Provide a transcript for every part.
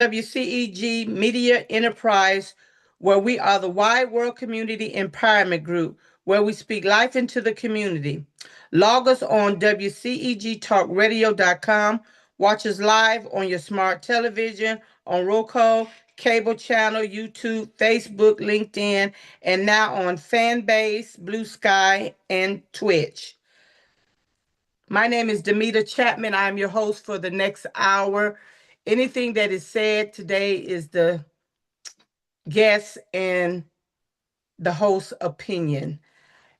WCEG Media Enterprise, where we are the Wide World Community Empowerment Group, where we speak life into the community. Log us on WCEGTalkRadio.com. Watch us live on your smart television, on Roku, cable channel, YouTube, Facebook, LinkedIn, and now on Fanbase, Blue Sky, and Twitch. My name is Damita Chatman. I'm your host for the next hour. Anything that is said today is the guest and the host's opinion.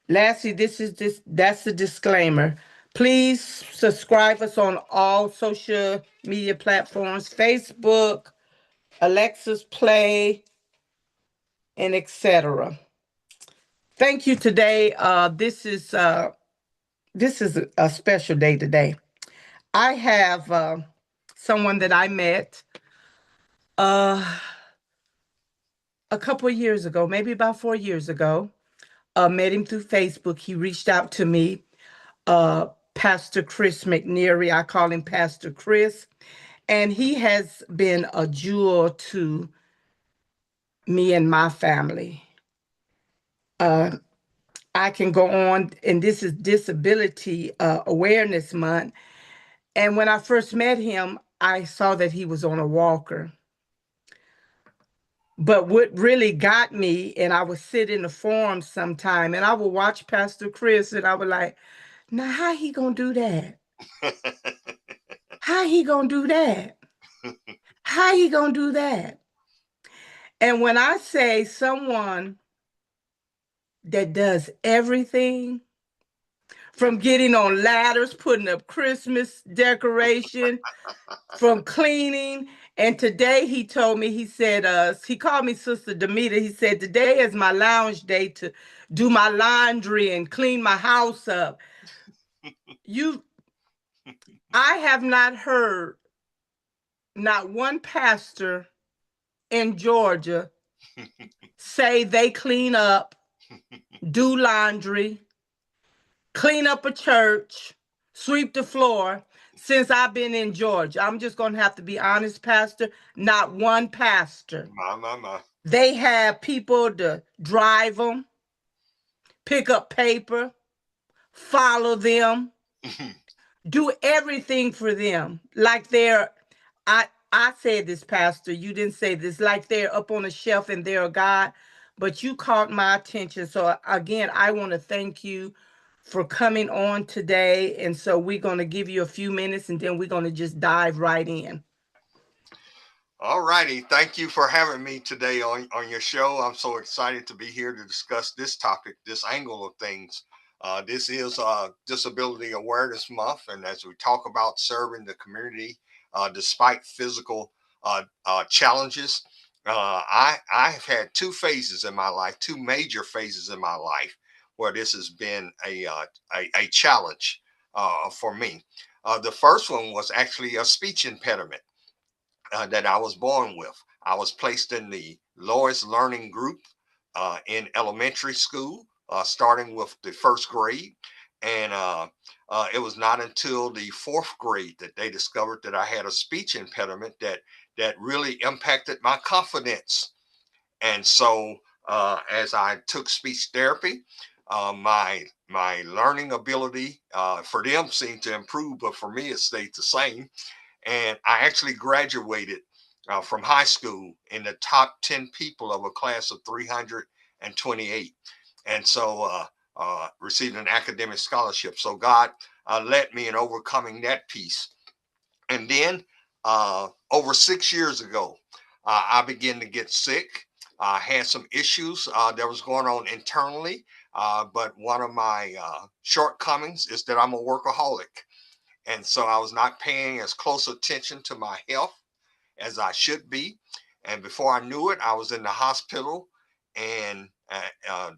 Lastly, that's the disclaimer. Please subscribe us on all social media platforms, Facebook, Alexa's Play, and etc. Thank you today. This is a special day today. I have someone that I met uh, a couple of years ago, maybe about 4 years ago. Met him through Facebook. He reached out to me, Pastor Chris McNairy. I call him Pastor Chris. And he has been a jewel to me and my family. Uh, I can go on, and this is Disability Awareness Month. And when I first met him, I saw that he was on a walker. But what really got me, and I would sit in the forum sometime, and I would watch Pastor Chris, and I would like, now how he gonna do that? How he gonna do that? How he gonna do that? And when I say someone that does everything from getting on ladders, putting up Christmas decoration, from cleaning, and today he told me, he said, he called me Sister Damita. He said, today is my lounge day to do my laundry and clean my house up. You, I have not heard not one pastor in Georgia say they clean up, do laundry, clean up a church, sweep the floor since I've been in Georgia. I'm just going to have to be honest, Pastor. Not one pastor. My. They have people to drive them, pick up paper, follow them, do everything for them. Like I said this, Pastor, you didn't say this, like they're up on a shelf and they're a God, but you caught my attention. So again, I want to thank you for coming on today. And so we're going to give you a few minutes and then we're going to just dive right in. All righty. Thank you for having me today on your show. I'm so excited to be here to discuss this topic, this angle of things. This is Disability Awareness Month. And as we talk about serving the community despite physical challenges, I have had two phases in my life, two major phases in my life where this has been a challenge for me. The first one was actually a speech impediment that I was born with. I was placed in the lowest learning group in elementary school, starting with the first grade. And it was not until the fourth grade that they discovered that I had a speech impediment that really impacted my confidence. And so, as I took speech therapy, my learning ability for them seemed to improve, but for me it stayed the same. And I actually graduated from high school in the top 10 people of a class of 328. And so received an academic scholarship. So God led me in overcoming that piece. And then over 6 years ago, I began to get sick. I had some issues that was going on internally. But one of my shortcomings is that I'm a workaholic. And so I was not paying as close attention to my health as I should be. And before I knew it, I was in the hospital. And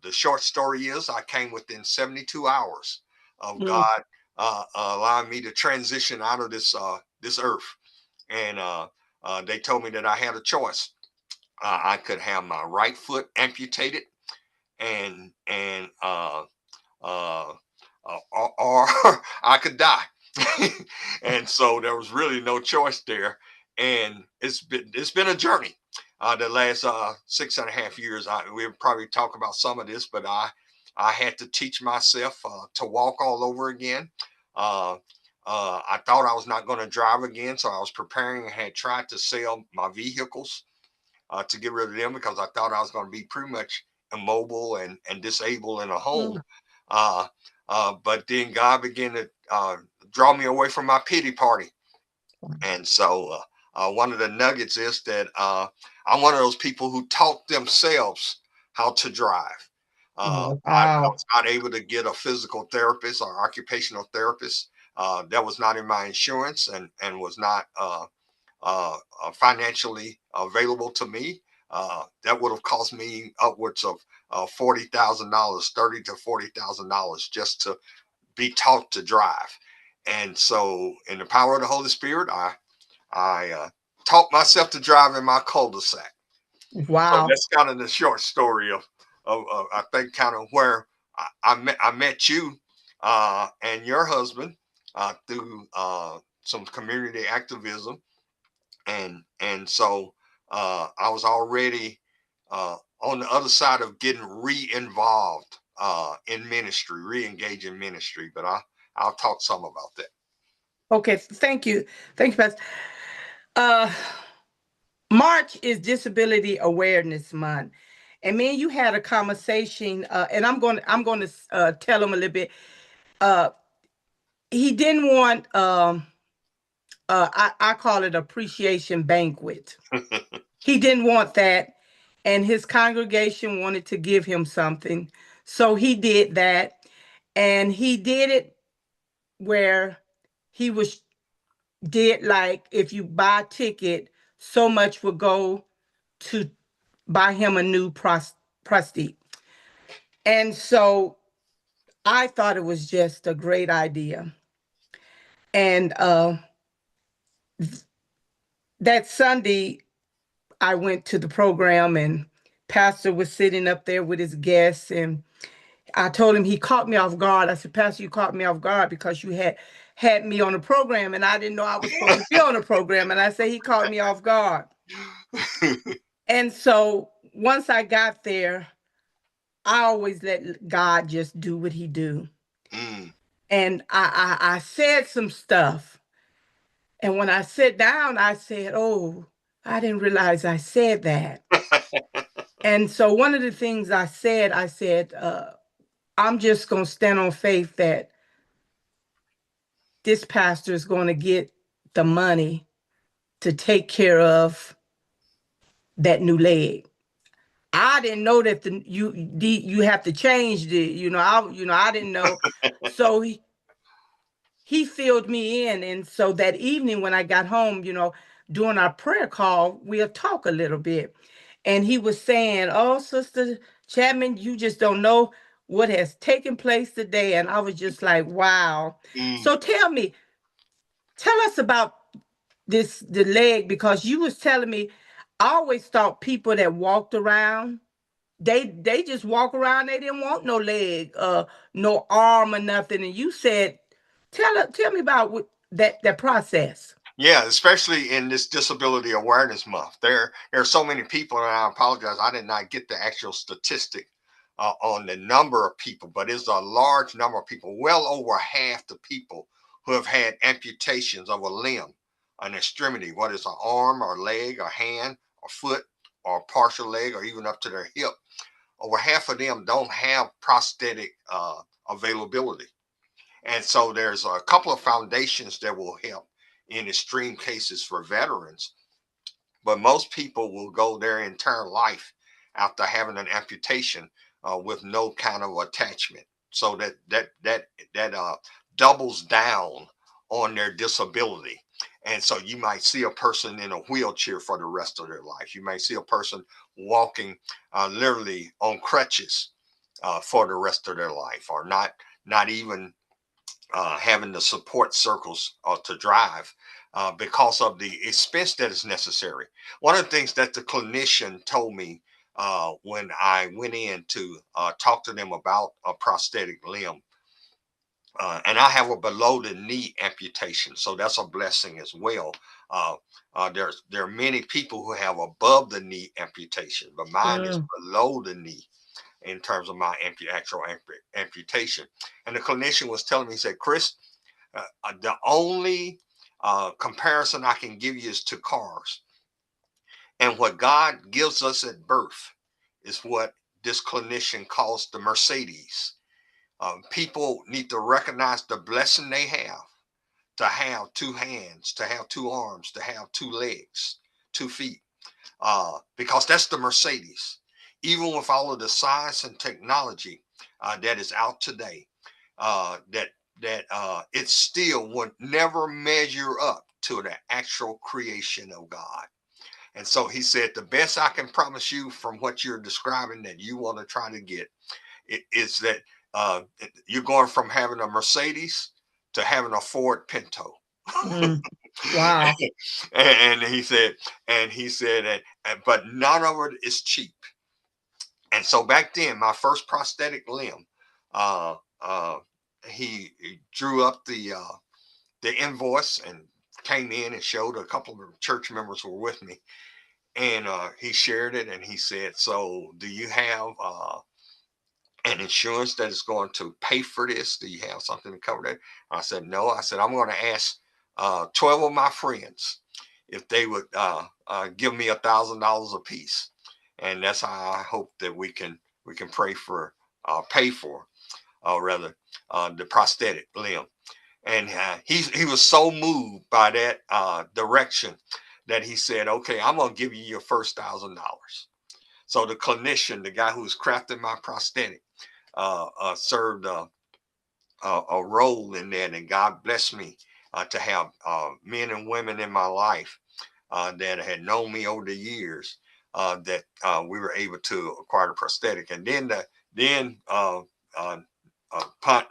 the short story is I came within 72 hours of Mm. God allowing me to transition out of this earth. And they told me that I had a choice. I could have my right foot amputated and uh, or I could die. And so there was really no choice there. And it's been a journey. The last 6.5 years, we'll probably talk about some of this, but I had to teach myself to walk all over again. Uh, I thought I was not going to drive again, so I was preparing and had tried to sell my vehicles to get rid of them because I thought I was going to be pretty much immobile and disabled in a home. Mm. Uh, but then God began to draw me away from my pity party. And so one of the nuggets is that I'm one of those people who taught themselves how to drive. I Wow. was not able to get a physical therapist or occupational therapist. That was not in my insurance and was not financially available to me. That would have cost me upwards of $40,000, thirty to $40,000 just to be taught to drive. And so, in the power of the Holy Spirit, I taught myself to drive in my cul-de-sac. So Wow. that's kind of the short story of I think kind of where I met you and your husband through some community activism, and so I was already on the other side of getting re-involved in ministry, re-engage in ministry. But I'll talk some about that. Okay, thank you. Thank you, Pastor. Uh, March is Disability Awareness Month. And me and you had a conversation, and I'm going to tell him a little bit. Uh, he didn't want I call it appreciation banquet. He didn't want that, and his congregation wanted to give him something, so he did that, and he did it where he was did like if you buy a ticket, so much would go to buy him a new prosthetic. And so I thought it was just a great idea. And that Sunday, I went to the program, and Pastor was sitting up there with his guests, and I told him he caught me off guard. I said, Pastor, you caught me off guard because you had me on the program, and I didn't know I was supposed to be on the program. And I said, he caught me off guard. And so once I got there, I always let God just do what he do. Mm. And I said some stuff. And when I sat down, I said, oh, I didn't realize I said that. And so one of the things I said, I'm just going to stand on faith that this pastor is going to get the money to take care of that new leg. I didn't know that you have to change I didn't know. So he filled me in, and so that evening when I got home, during our prayer call, we'll talk a little bit. And he was saying, "Oh, Sister Chapman, you just don't know what has taken place today." And I was just like, "Wow." Mm. So tell us about the leg, because you was telling me I always thought people that walked around, they just walk around, they didn't want no leg, no arm or nothing. And you said, tell me about that process. Yeah, especially in this Disability Awareness Month. There are so many people, and I apologize, I did not get the actual statistic on the number of people, but it's a large number of people. Well over half the people who have had amputations of a limb, an extremity, whether it's an arm or leg or hand or foot or a partial leg or even up to their hip. Over half of them don't have prosthetic availability. And so there's a couple of foundations that will help in extreme cases for veterans, but most people will go their entire life after having an amputation with no kind of attachment. So that doubles down on their disability. And so you might see a person in a wheelchair for the rest of their life. You might see a person walking literally on crutches for the rest of their life, or not even having the support circles to drive because of the expense that is necessary. One of the things that the clinician told me when I went in to talk to them about a prosthetic limb, and I have a below the knee amputation, so that's a blessing as well. There are many people who have above the knee amputation, but mine is Mm. below the knee in terms of my actual amputation. And the clinician was telling me, he said, Chris, the only comparison I can give you is to cars. And what God gives us at birth is what this clinician calls the Mercedes. People need to recognize the blessing they have to have two hands, to have two arms, to have two legs, 2 feet, because that's the Mercedes. Even with all of the science and technology that is out today, that it still would never measure up to the actual creation of God. And so he said, the best I can promise you from what you're describing that you want to try to get is that you're going from having a Mercedes to having a Ford Pinto. Mm. Wow. and he said that, but none of it is cheap. And so back then, my first prosthetic limb, uh, uh, he drew up the invoice and came in and showed a couple of church members who were with me, and he shared it and he said, "So, do you have an insurance that is going to pay for this? Do you have something to cover that?" I said, "No." I said, "I'm going to ask 12 of my friends if they would give me $1,000 a piece, and that's how I hope that we can pay for, rather, the prosthetic limb." And he was so moved by that direction that he said, "Okay, I'm gonna give you your first $1,000." So the clinician, the guy who was crafting my prosthetic, served a role in that, and God blessed me to have men and women in my life that had known me over the years, that we were able to acquire the prosthetic. And then uh,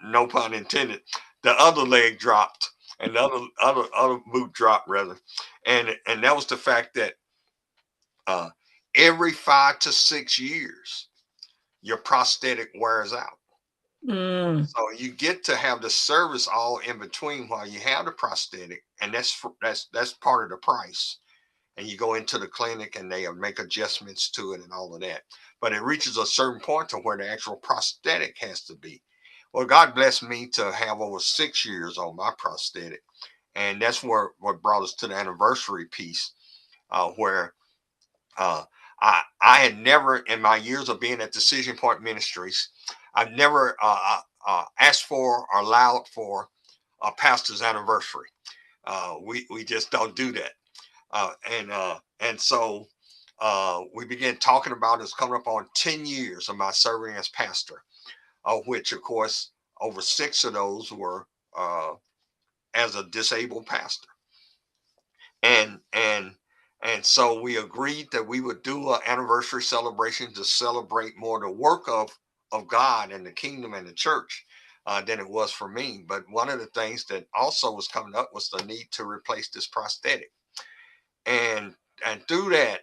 no pun intended, the other leg dropped, and the other boot dropped rather, and that was the fact that uh, every 5 to 6 years your prosthetic wears out. Mm. So you get to have the service all in between while you have the prosthetic, and that's part of the price. And you go into the clinic and they make adjustments to it and all of that. But it reaches a certain point to where the actual prosthetic has to be. Well, God blessed me to have over 6 years on my prosthetic, and that's what brought us to the anniversary piece, where uh, I had never, in my years of being at Decision Point Ministries, I've never asked for or allowed for a pastor's anniversary. We just don't do that. And so we began talking about it's coming up on 10 years of my serving as pastor, of which, of course, over 6 of those were as a disabled pastor. And so we agreed that we would do an anniversary celebration to celebrate more the work of God and the kingdom and the church than it was for me. But one of the things that also was coming up was the need to replace this prosthetic. And through that,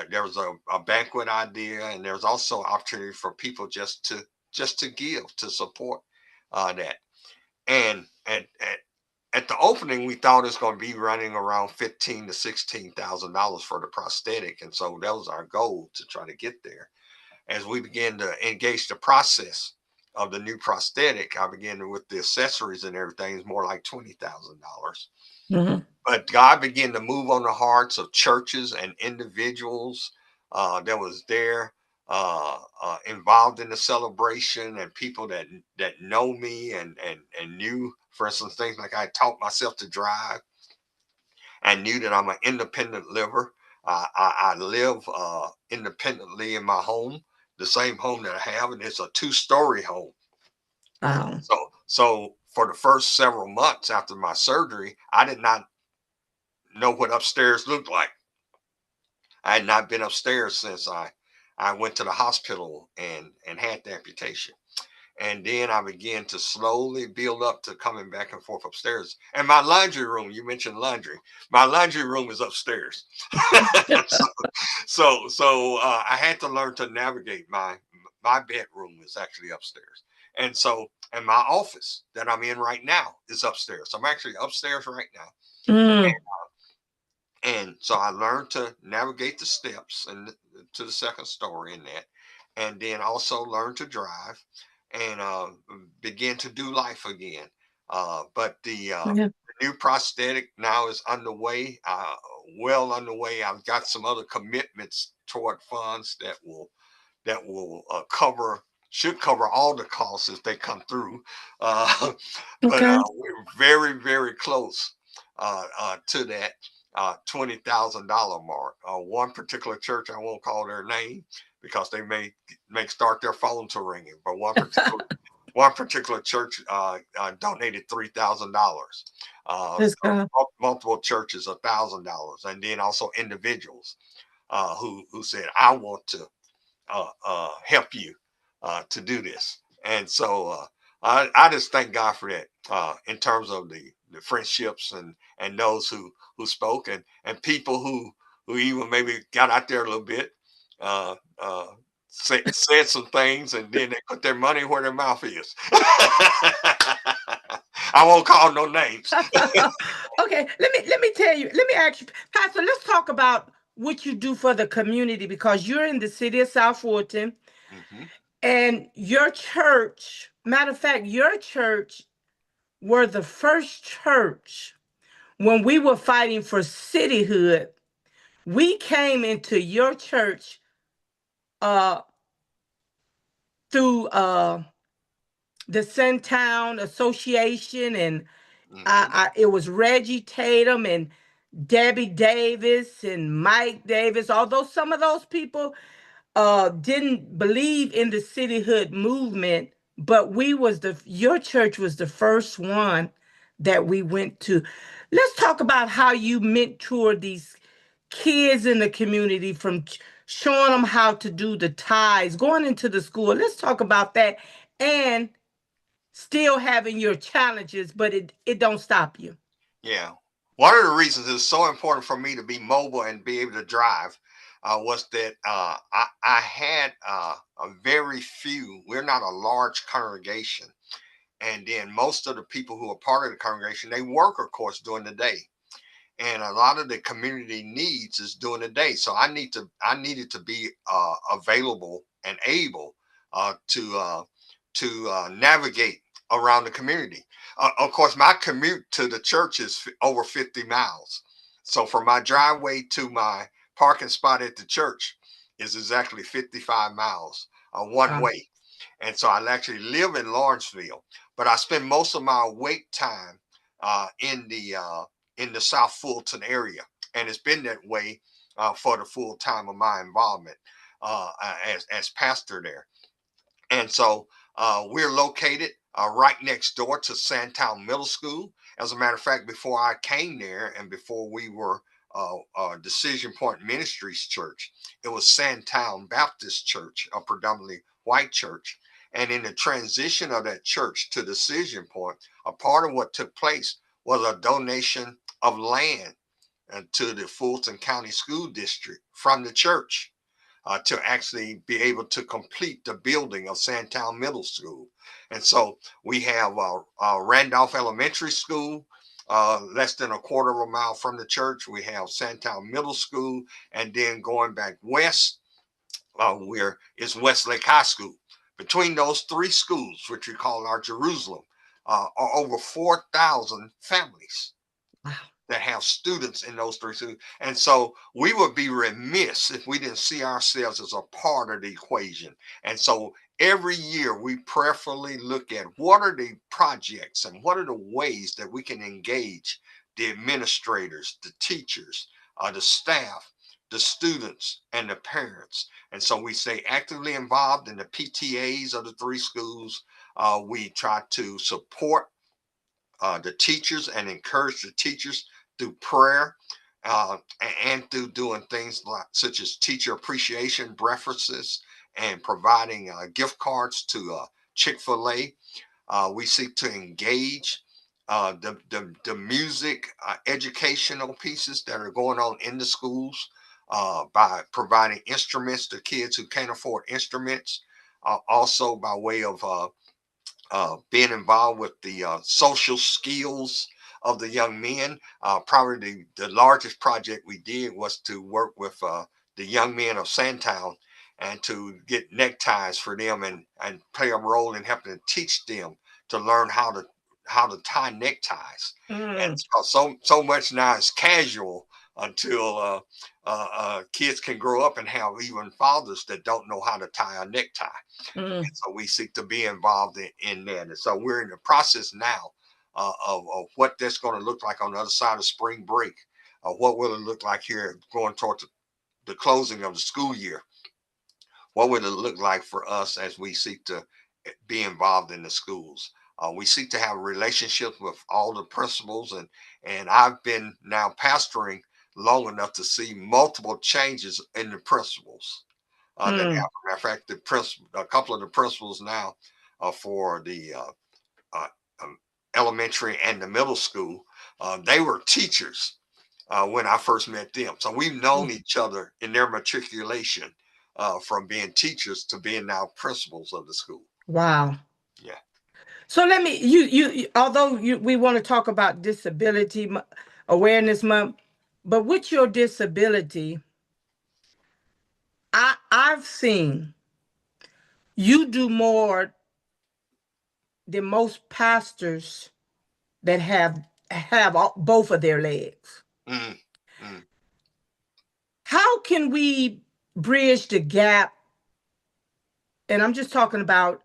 there was a banquet idea, and there was also opportunity for people just to give to support that. And at the opening, we thought it was going to be running around $15,000 to $16,000 for the prosthetic, and so that was our goal, to try to get there. As we began to engage the process of the new prosthetic, I began with the accessories and everything. It's more like $20,000. Mhm. But God began to move on the hearts of churches and individuals that was there, involved in the celebration, and people that know me and knew, for instance, things like I taught myself to drive, and knew that I'm an independent liver. I live independently in my home, the same home that I have, and it's a 2-story home. Wow. So for the first several months after my surgery, I did not know what upstairs looked like. I had not been upstairs since I went to the hospital and had the amputation. And then I began to slowly build up to coming back and forth upstairs. And my laundry room, you mentioned laundry. My laundry room is upstairs. so I had to learn to navigate. My bedroom is actually upstairs. And my office that I'm in right now is upstairs. So I'm actually upstairs right now. Mm. And so I learned to navigate the steps and to the second story in that, and then also learned to drive and begin to do life again. But the Yeah. new prosthetic now is underway, well underway. I've got some other commitments toward funds that will cover should cover all the costs as they come through. Uh, but Okay. we're very, very close to that $20,000 mark. One particular church, I won't call their name because they may start their phone to ringing, but one particular church donated $3,000. Let's go. Multiple churches $1,000, and then also individuals who said, "I want to help you to do this." And so I just thank God for that in terms of the friendships and those who spoke and people who even maybe got out there a little bit, uh, uh, said some things, and then they put their money where their mouth is. I won't call no names. Okay, let me tell you. Let me ask you, Pastor. Let's talk about what you do for the community because you're in the city of South Fulton, Hmm. and your church. Matter of fact, your church were the first church when we were fighting for cityhood. We came into your church uh, through the Suntown Association, and Hmm. it was Reggie Tatum and Debbie Davis and Mike Davis. Although some of those people didn't believe in the cityhood movement, but we was your church was the first one that we went to. Let's talk about how you mentor these kids in the community from showing them how to do the ties, going into the school. Let's talk about that, and still having your challenges, but it don't stop you. Yeah. One of the reasons it's so important for me to be mobile and be able to drive was that I had a very few, we're not a large congregation. And then most of the people who are part of the congregation, they work, of course, during the day. And a lot of the community needs is during the day. So I needed to be available and able to navigate around the community. Of course, my commute to the church is over 50 miles. So from my driveway to my parking spot at the church is exactly 55 miles one Wow. way. And so I actually live in Lawrenceville, but I spend most of my wait time uh, in the uh, in the South Fulton area, and it's been that way for the full time of my involvement as pastor there. And so we're located right next door to Sandtown Middle School. As a matter of fact, before I came there and before we were Decision Point Ministries Church, it was Sandtown Baptist Church, a predominantly white church. And in the transition of that church to Decision Point, a part of what took place was a donation of land to the Fulton County School District from the church to actually be able to complete the building of Sandtown Middle School. And so we have Randolph Elementary School, less than a quarter of a mile from the church. We have Sandtown Middle School, and then going back west, where is Westlake High School. Between those three schools, which we call our Jerusalem, are over 4,000 families Wow. that have students in those three schools. And so we would be remiss if we didn't see ourselves as a part of the equation. And so every year we prayerfully look at what are the projects and what are the ways that we can engage the administrators, the teachers, the staff, the students, and the parents. And so we stay actively involved in the PTAs of the three schools. We try to support the teachers and encourage the teachers through prayer uh, and through doing things like such as teacher appreciation breakfasts and providing gift cards to Chick-fil-A. We seek to engage the music educational pieces that are going on in the schools by providing instruments to kids who can't afford instruments. Also by way of being involved with the social skills of the young men. Probably the largest project we did was to work with the young men of Sandtown and to get neckties for them and play a role in helping to teach them to learn how to tie neckties. And Mm, so much now is casual until kids can grow up and have even fathers that don't know how to tie a necktie. mm, And so we seek to be involved in that. And so we're in the process now of what that's going to look like on the other side of spring break. What will it look like here going towards the closing of the school year? What would it look like for us as we seek to be involved in the schools? We seek to have relationships with all the principals, and I've been now pastoring long enough to see multiple changes in the principals that mm. happen. Matter of fact, a couple of the principals now for the uh, um, elementary and the middle school, they were teachers when I first met them. So we've known each other in their matriculation from being teachers to being now principals of the school. Wow. Yeah. So let me although we want to talk about disability awareness month, but with your disability, I've seen you do more than most pastors that have both of their legs. Mm, mm, How can we bridge the gap? And I'm just talking about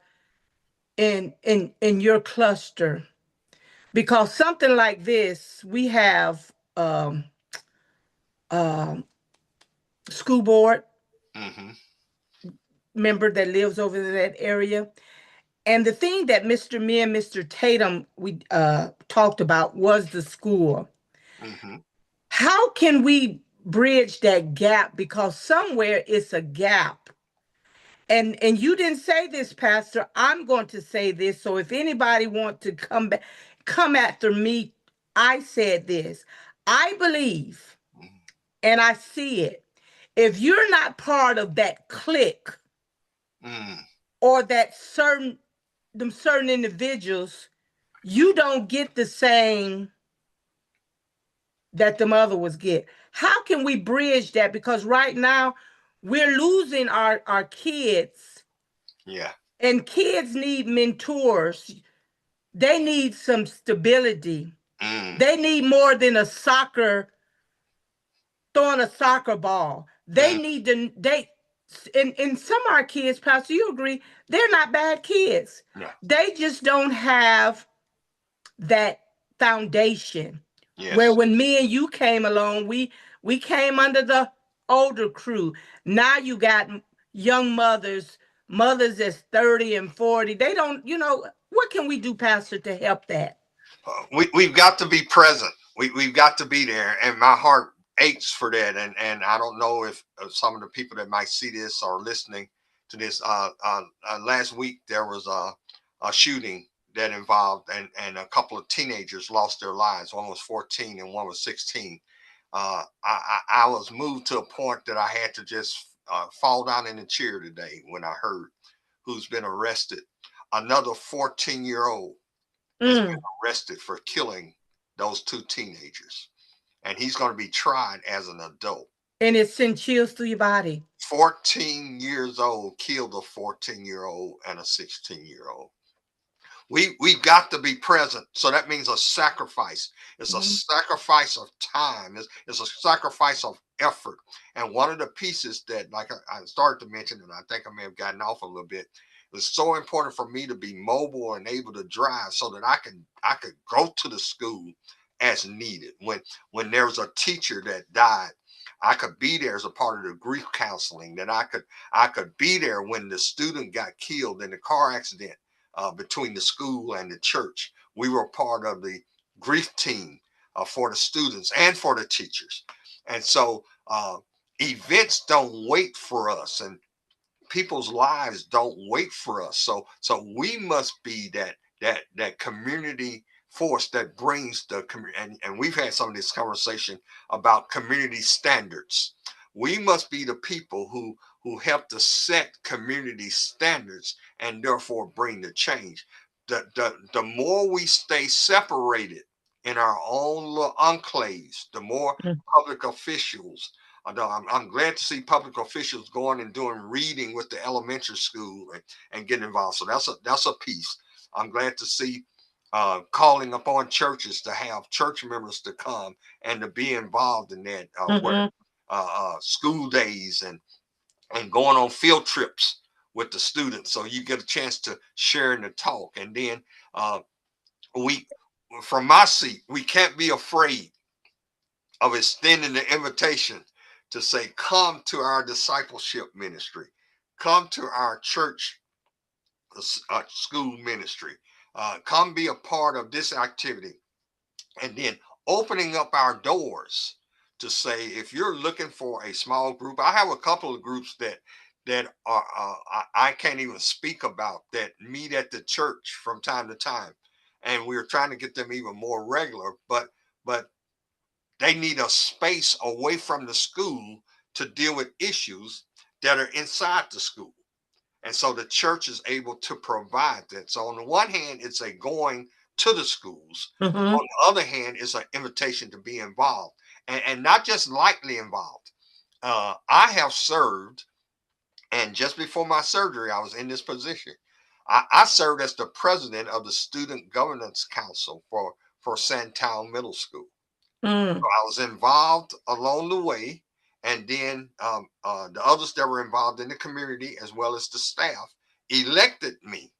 in your cluster, because something like this, we have um school board mm-hmm, member that lives over in that area. And the thing that me and Mr. Tatum we talked about was the school. mm-hmm. How can we bridge that gap? Because somewhere it's a gap. And you didn't say this, Pastor. I'm going to say this. So if anybody wants to come after me, I said this. I believe, and I see it. If you're not part of that clique Mm, or certain individuals, you don't get the same that the mother was get. How can we bridge that? Because right now we're losing our kids, yeah. and kids need mentors. They need some stability. Mm, They need more than a soccer throwing a soccer ball. They mm, need to and some of our kids, Pastor, you agree, they're not bad kids. yeah. They just don't have that foundation where Yes. when me and you came along, we came under the older crew. Now you got young mothers that's 30 and 40. They don't, what can we do, Pastor, to help that? We've got to be present. We've got to be there, and my heart aches for that. And I don't know if some of the people that might see this or listening to this. Last week there was a shooting that involved, and a couple of teenagers lost their lives. One was 14 and one was 16. I was moved to a point that I had to just fall down in the chair today when I heard who's been arrested. Another 14-year-old has been Mm. arrested for killing those two teenagers, and he's going to be tried as an adult. And it sends chills through your body. 14 years old killed a 14-year-old and a 16-year-old. We've got to be present. So that means a sacrifice. It's a Mm. sacrifice of time. It's a sacrifice of effort. And one of the pieces that, like I started to mention, and I think I may have gotten off a little bit, it's so important for me to be mobile and able to drive so that I could go to the school as needed. When there was a teacher that died, I could be there as a part of the grief counseling. That I could be there when the student got killed in the car accident between the school and the church. We were part of the grief team for the students and for the teachers. And so events don't wait for us, and people's lives don't wait for us. So we must be that community force that brings the community. And we've had some of this conversation about community standards. We must be the people who help to set community standards and therefore bring the change. The more we stay separated in our own little enclaves, the more public officials. I'm glad to see public officials going and doing reading with the elementary school and getting involved. So that's a piece. I'm glad to see calling upon churches to have church members to come and to be involved in that school days and going on field trips with the students, so you get a chance to share in the talk. And then we, from my seat, we can't be afraid of extending the invitation to say, come to our discipleship ministry, come to our church school ministry, come be a part of this activity. And then opening up our doors to say, if you're looking for a small group, I have a couple of groups that are I can't even speak about, that meet at the church from time to time, and we're trying to get them even more regular. But they need a space away from the school to deal with issues that are inside the school. And so the church is able to provide that. So on the one hand, it's a going to the schools. On the other hand, it's an invitation to be involved, and not just lightly involved. I have served, and just before my surgery, I was in this position. I served as the president of the Student Governance Council for Sandtown Middle School. So I was involved along the way, and then the others that were involved in the community, as well as the staff, elected me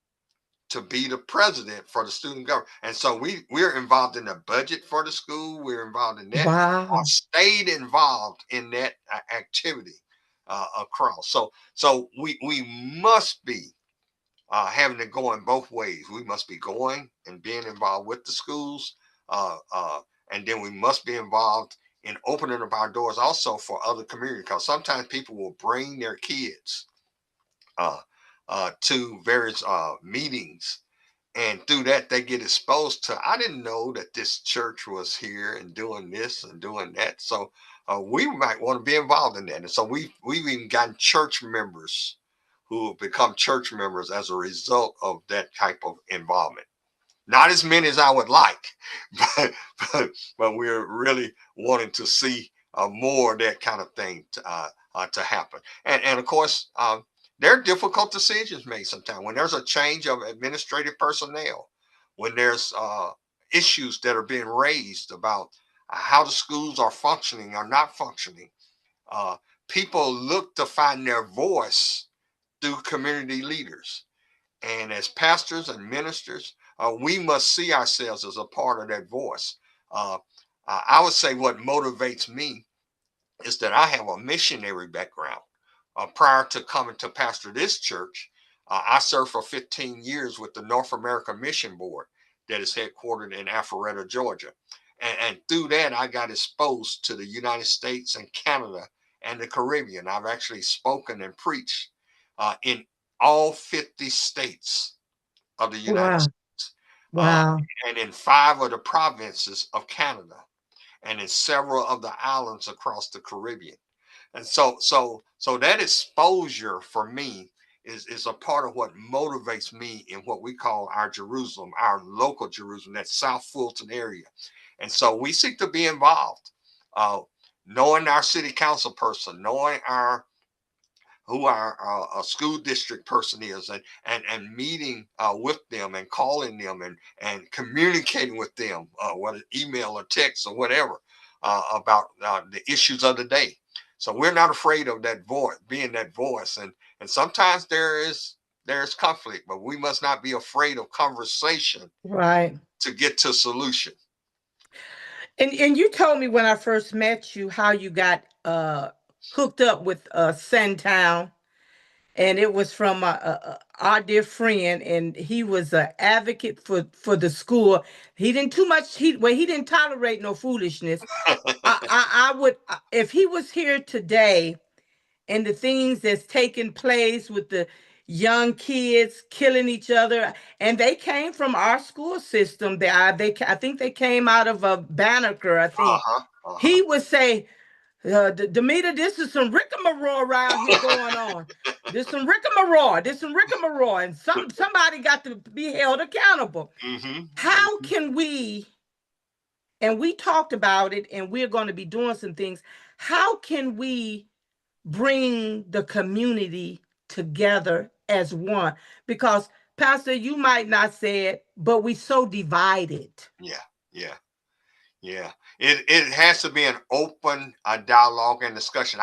to be the president for the student government. And so we're involved in the budget for the school. We're involved in that. Wow. I stayed involved in that activity across. So we must be having it going both ways. We must be going and being involved with the schools, and then we must be involved in opening up our doors also for other communities, because sometimes people will bring their kids to various meetings, and through that they get exposed to, I didn't know that this church was here and doing this and doing that. So we might want to be involved in that. And so we've even gotten church members who have become church members as a result of that type of involvement. Not as many as I would like, but but we're really wanting to see more of that kind of thing to happen. And of course, there are difficult decisions made sometimes when there's a change of administrative personnel, when there's issues that are being raised about how the schools are functioning or not functioning. People look to find their voice through community leaders. And as pastors and ministers, we must see ourselves as a part of that voice. I would say what motivates me is that I have a missionary background. Prior to coming to pastor this church, I served for 15 years with the North America Mission Board that is headquartered in Alpharetta, Georgia. And through that, I got exposed to the United States and Canada and the Caribbean. I've actually spoken and preached in all 50 states of the United States, Wow. and in 5 of the provinces of Canada, and in several of the islands across the Caribbean. And so that exposure for me is a part of what motivates me in what we call our Jerusalem, our local Jerusalem, that South Fulton area. And so we seek to be involved, knowing our city council person, knowing who our school district person is, and meeting with them and calling them and communicating with them, whether email or text or whatever, about the issues of the day. So we're not afraid of that voice, being that voice. And sometimes there's conflict, but we must not be afraid of conversation, Right. to get to solution. And you told me when I first met you how you got hooked up with Suntown, and it was from our dear friend, and he was an advocate for the school. He didn't too much. He didn't tolerate no foolishness. I would, if he was here today, and the things that's taking place with the young kids killing each other, and they came from our school system. I think they came out of a Banneker, I think. He would say, Damita, this is some rigmarole around here going on. There's some rigmarole. And somebody got to be held accountable. How can we and we talked about it, and we're going to be doing some things. How can we bring the community together as one? Because, Pastor, you might not say it, but we so divided. Yeah, yeah, yeah. It has to be an open dialogue and discussion.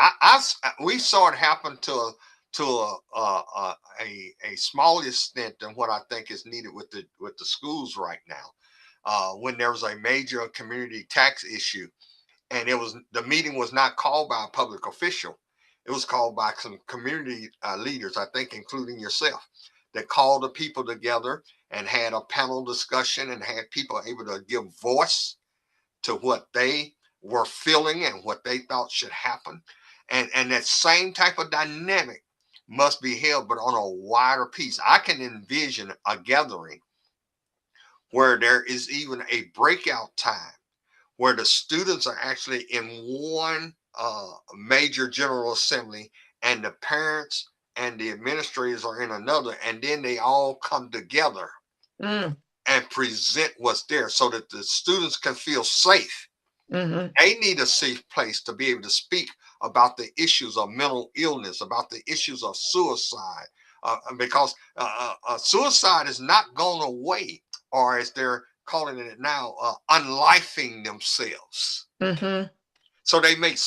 We saw it happen to a smaller extent than what I think is needed with the schools right now. When there was a major community tax issue, and the meeting was not called by a public official. It was called by some community leaders, I think, including yourself, that called the people together and had a panel discussion and had people able to give voice to what they were feeling and what they thought should happen. And that same type of dynamic must be held, but on a wider piece. I can envision a gathering where there is even a breakout time where the students are actually in one major general assembly, and the parents and the administrators are in another, and then they all come together Mm, and present what's there so that the students can feel safe. hmm They need a safe place to be able to speak about the issues of mental illness, about the issues of suicide, because suicide is not gone away, or as they're calling it now, unlifing themselves. hmm So they make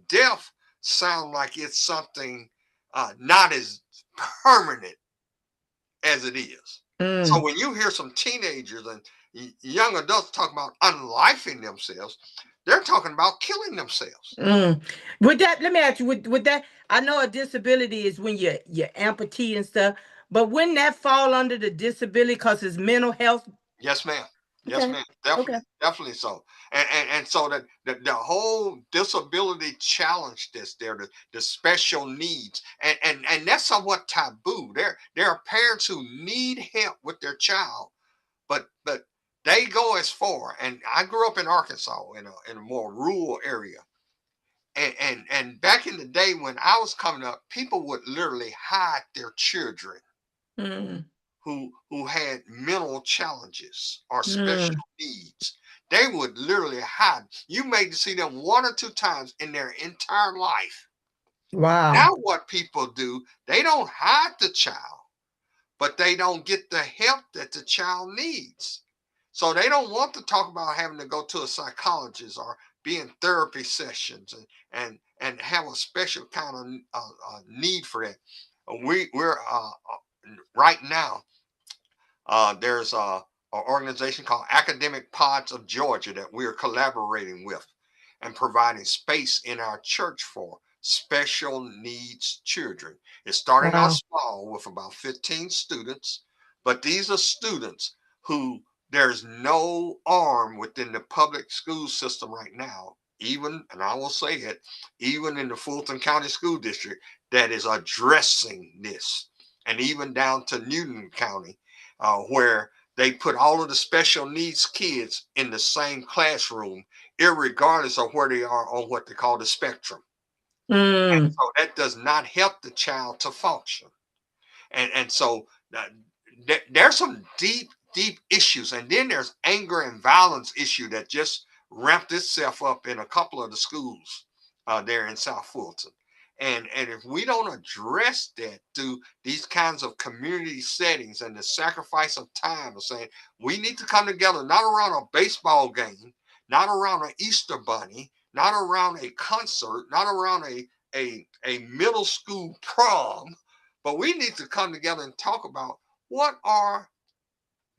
death sound like it's something not as permanent as it is. So mm, when you hear some teenagers and young adults talk about unlifing themselves, they're talking about killing themselves. mm. With that, let me ask you, with that, I know a disability is when you're amputee and stuff, but wouldn't that fall under the disability because it's mental health? Yes, ma'am. Yes, Okay. ma'am. Okay. Definitely, definitely so. And so that the whole disability challenge that's there, the special needs, and that's somewhat taboo. There are parents who need help with their child, but they go as far. And I grew up in Arkansas in a more rural area. And back in the day when I was coming up, people would literally hide their children Mm, who had mental challenges or mm. special needs. They would literally hide. You may see them one or two times in their entire life. Wow. Now what people do, they don't hide the child, but they don't get the help that the child needs. So they don't want to talk about having to go to a psychologist or be in therapy sessions and have a special kind of need for that. We're right now. There's an organization called Academic Pods of Georgia that we are collaborating with and providing space in our church for special needs children. It's starting out Wow. small with about 15 students, but these are students who there's no arm within the public school system right now, even, and I will say it, even in the Fulton County School District, that is addressing this, and even down to Newton County, where they put all of the special needs kids in the same classroom, irregardless of where they are on what they call the spectrum. And Mm, so that does not help the child to function. And so there's some deep issues. And then there's anger and violence issue that just ramped itself up in a couple of the schools there in South Fulton. And if we don't address that through these kinds of community settings and the sacrifice of time of saying we need to come together, not around a baseball game, not around an Easter bunny, not around a concert, not around a middle school prom, but we need to come together and talk about what are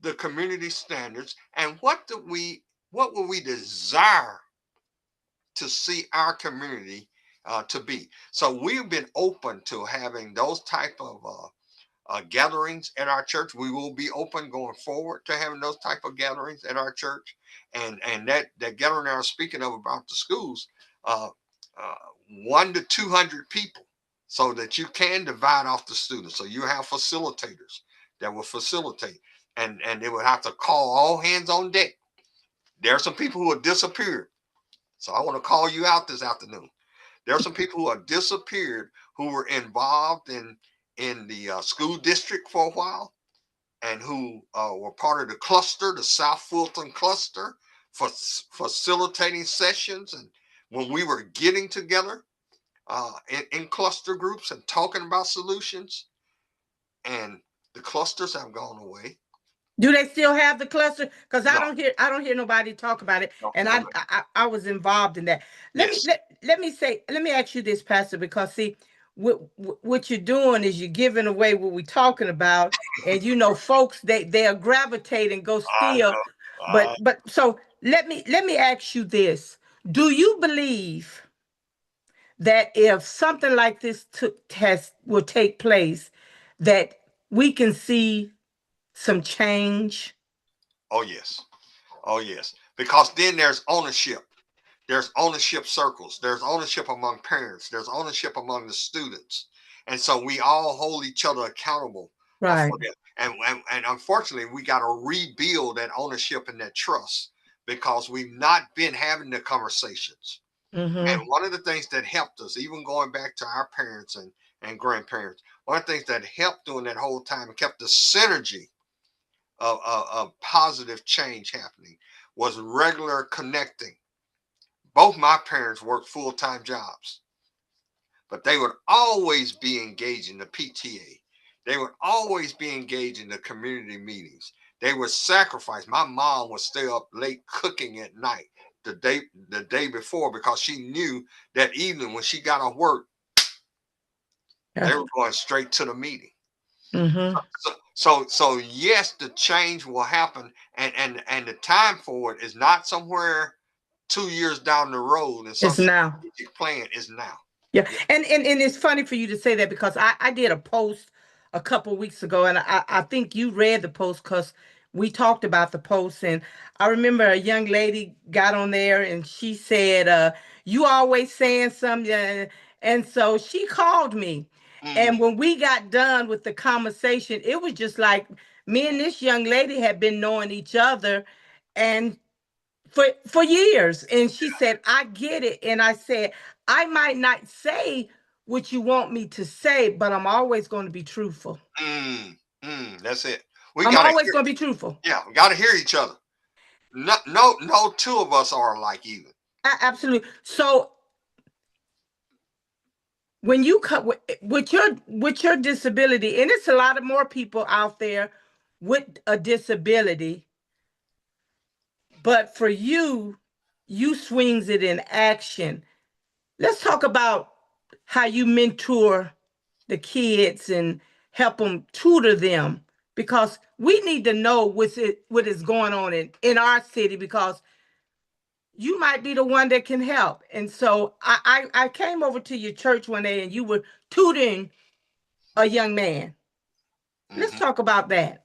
the community standards and what would we desire to see our community to be. So we've been open to having those type of gatherings at our church. We will be open going forward to having those type of gatherings at our church, and that gathering I was speaking of about the schools, uh, uh, 1 to 200 people, so that you can divide off the students. So you have facilitators that will facilitate, and they would have to call all hands on deck. There are some people who have disappeared, so I want to call you out this afternoon. There are some people who have disappeared who were involved in the school district for a while, and who were part of the cluster, the South Fulton cluster. facilitating sessions, and when we were getting together in cluster groups and talking about solutions, and the clusters have gone away. Do they still have the cluster? Because No, I don't hear nobody talk about it. no, And no. I was involved in that. Yes. Let me ask you this, Pastor, because see, what you're doing is you're giving away what we're talking about, and you know, folks they'll gravitate and go I steal. know. I But so let me ask you this: do you believe that if something like this will take place, that we can see some change? Oh yes. Oh yes. Because then there's ownership. There's ownership circles. There's ownership among parents. There's ownership among the students. And so we all hold each other accountable Right. for that. And unfortunately, we got to rebuild that ownership and that trust because we've not been having the conversations. And Mm-hmm. one of the things that helped us, even going back to our parents and grandparents, one of the things that helped during that whole time and kept the synergy of positive change happening was regular connecting. Both my parents worked full-time jobs, but they would always be engaged in the PTA. They would always be engaged in the community meetings. They would sacrifice. My mom would stay up late cooking at night the day before because she knew that evening when she got off work, Yeah. they were going straight to the meeting. Mm-hmm. So yes, the change will happen, and the time for it is not somewhere 2 years down the road and some It's now. strategic plan is now. Yeah. Yeah. And it's funny for you to say that because I did a post a couple weeks ago, and I think you read the post because we talked about the post. And I remember a young lady got on there and she said, you always saying something. And so she called me. And Mm, when we got done with the conversation, it was just like me and this young lady had been knowing each other. And for years, and she said, I get it. And I said, I might not say what you want me to say, but I'm always going to be truthful. that's it. We I'm gotta always hear. going to be truthful. Yeah, we gotta hear each other. No, two of us are alike either. Absolutely. So when you cut with your disability, and it's a lot of more people out there with a disability, but for you, you swings it in action. Let's talk about how you mentor the kids and help them tutor them, because we need to know what is going on in our city, because you might be the one that can help. And so I came over to your church one day and you were tutoring a young man. Let's Hmm. talk about that.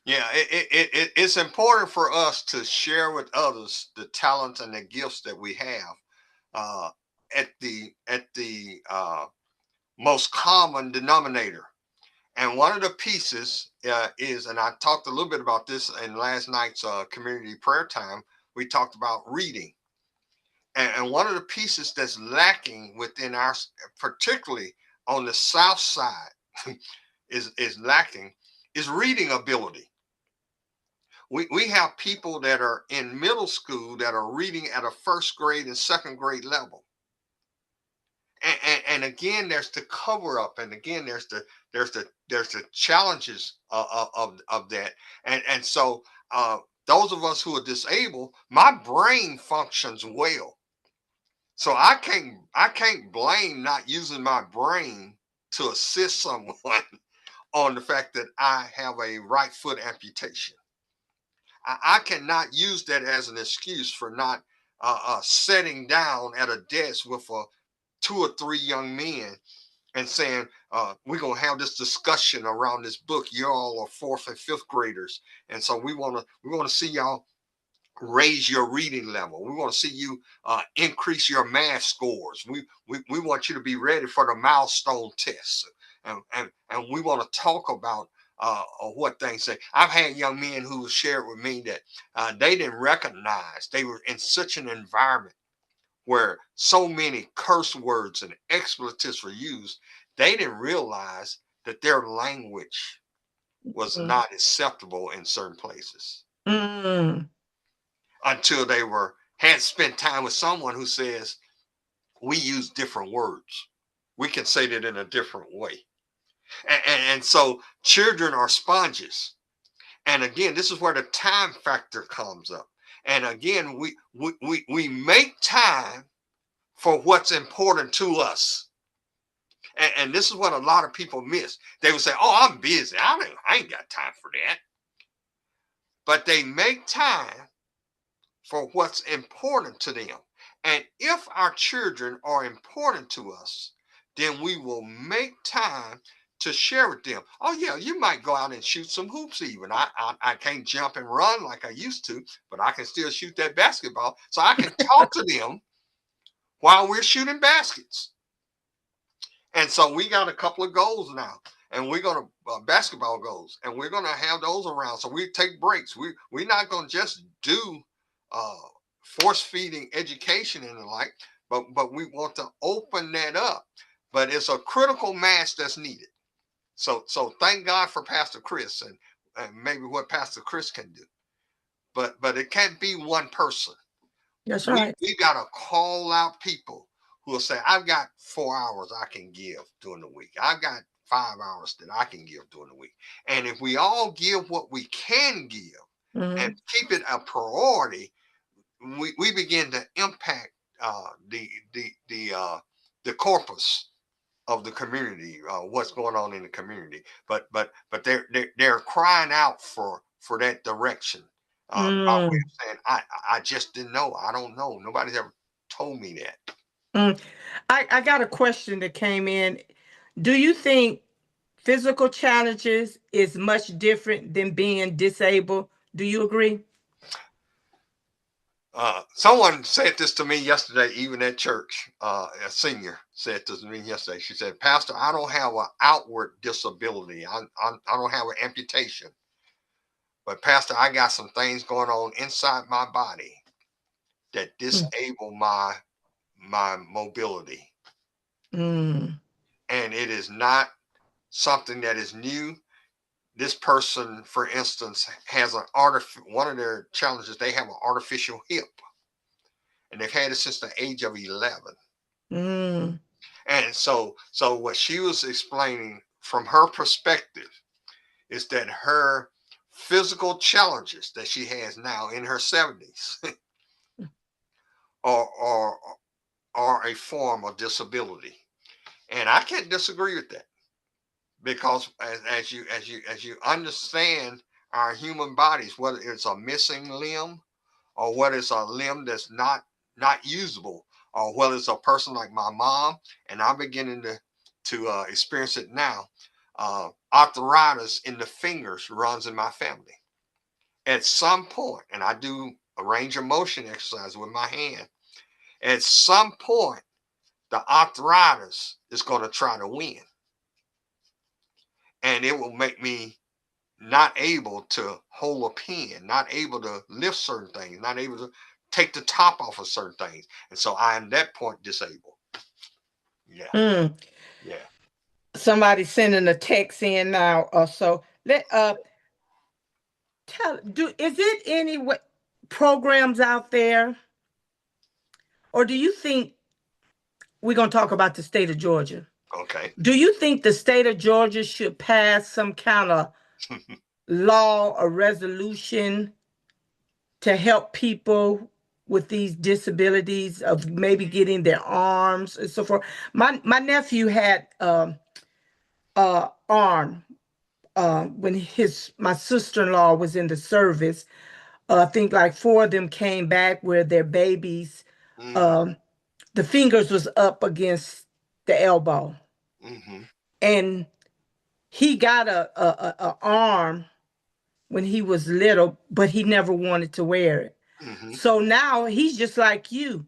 Yeah, it's important for us to share with others the talents and the gifts that we have uh, at the most common denominator. And one of the pieces is, and I talked a little bit about this in last night's community prayer time. We talked about reading, and one of the pieces that's lacking within our, particularly on the South Side, is lacking is reading ability. We have people that are in middle school that are reading at a first grade and second grade level. And again, there's the cover up, and again, there's the challenges of that, and so those of us who are disabled, my brain functions well, so I can't blame not using my brain to assist someone on the fact that I have a right foot amputation. I cannot use that as an excuse for not sitting down at a desk with two or three young men and saying, we're gonna have this discussion around this book. You all are fourth and fifth graders, and so we want to see y'all raise your reading level. We want to see you increase your math scores. We want you to be ready for the milestone tests, and we want to talk about what things say. I've had young men who shared with me that they didn't recognize they were in such an environment where so many curse words and expletives were used. They didn't realize that their language was Mm. not acceptable in certain places. Mm. until they had spent time with someone who says, we use different words. We can say that in a different way. And so children are sponges. And again, this is where the time factor comes up. And again, we make time for what's important to us. And this is what a lot of people miss. They would say, oh, I'm busy. I ain't got time for that. But they make time for what's important to them. And if our children are important to us, then we will make time to share with them. Oh yeah, you might go out and shoot some hoops even. I can't jump and run like I used to, but I can still shoot that basketball. So I can talk to them while we're shooting baskets. And so we got a couple of goals now, and we're going to basketball goals, and we're going to have those around. So we take breaks. We're not going to just do force feeding education and the like, but we want to open that up. But it's a critical mass that's needed. So thank God for Pastor Chris and maybe what Pastor Chris can do. But it can't be one person. That's right. We got to call out people who will say, I've got 4 hours I can give during the week. I've got 5 hours that I can give during the week. And if we all give what we can give and keep it a priority, we begin to impact the corpus of the community, what's going on in the community. But they're crying out for that direction. By way of saying, I just didn't know. I don't know. Nobody's ever told me that. I got a question that came in. Do you think physical challenges is much different than being disabled? Do you agree? Someone said this to me yesterday, even at church. A senior said this to me yesterday. She said, Pastor, I don't have an outward disability. I don't have an amputation. But Pastor, I got some things going on inside my body that disable my mobility. And it is not something that is new. This person, for instance, has one of their challenges, they have an artificial hip. And they've had it since the age of 11. And so what she was explaining from her perspective is that her physical challenges that she has now in her 70s are a form of disability. And I can't disagree with that, because as you understand our human bodies, whether it's a missing limb or whether it's a limb that's not usable, or whether it's a person like my mom, and I'm beginning to experience it now. Arthritis in the fingers runs in my family. At some point, and I do a range of motion exercise with my hand, at some point, the arthritis is going to try to win. And it will make me not able to hold a pen, not able to lift certain things, not able to take the top off of certain things. And so I am at that point disabled. Yeah. Yeah. Somebody sending a text in now. So let is it any programs out there, or do you think we're going to talk about the state of Georgia? Okay. Do you think the state of Georgia should pass some kind of law or resolution to help people with these disabilities of maybe getting their arms and so forth? My nephew had arm when my sister-in-law was in the service. I think like 4 of them came back where their babies, the fingers was up against the elbow. And he got a arm when he was little, but he never wanted to wear it. So now he's just like you.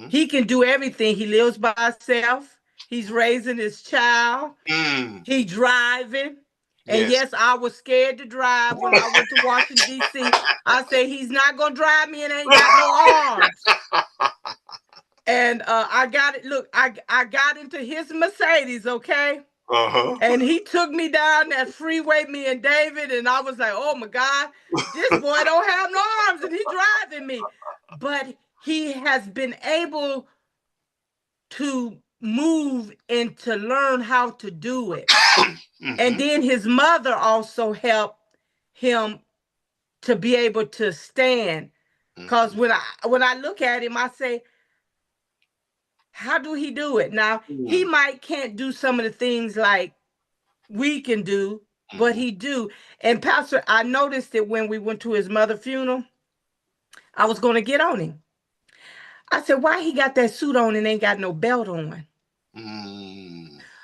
He can do everything. He lives by himself. He's raising his child. He driving. And yes, I was scared to drive when I went to Washington, D.C. I said, he's not going to drive me and ain't got no arms. And I got it. Look, I got into his Mercedes, okay? Uh-huh. And he took me down that freeway, me and David, and I was like, oh my God, this boy don't have no arms and he driving me. But he has been able to move and to learn how to do it. And then his mother also helped him to be able to stand. Because when I look at him, I say, how do he do it? Now, he might can't do some of the things like we can do, but he do. And Pastor, I noticed it when we went to his mother funeral. I was going to get on him. I said, why he got that suit on and ain't got no belt on?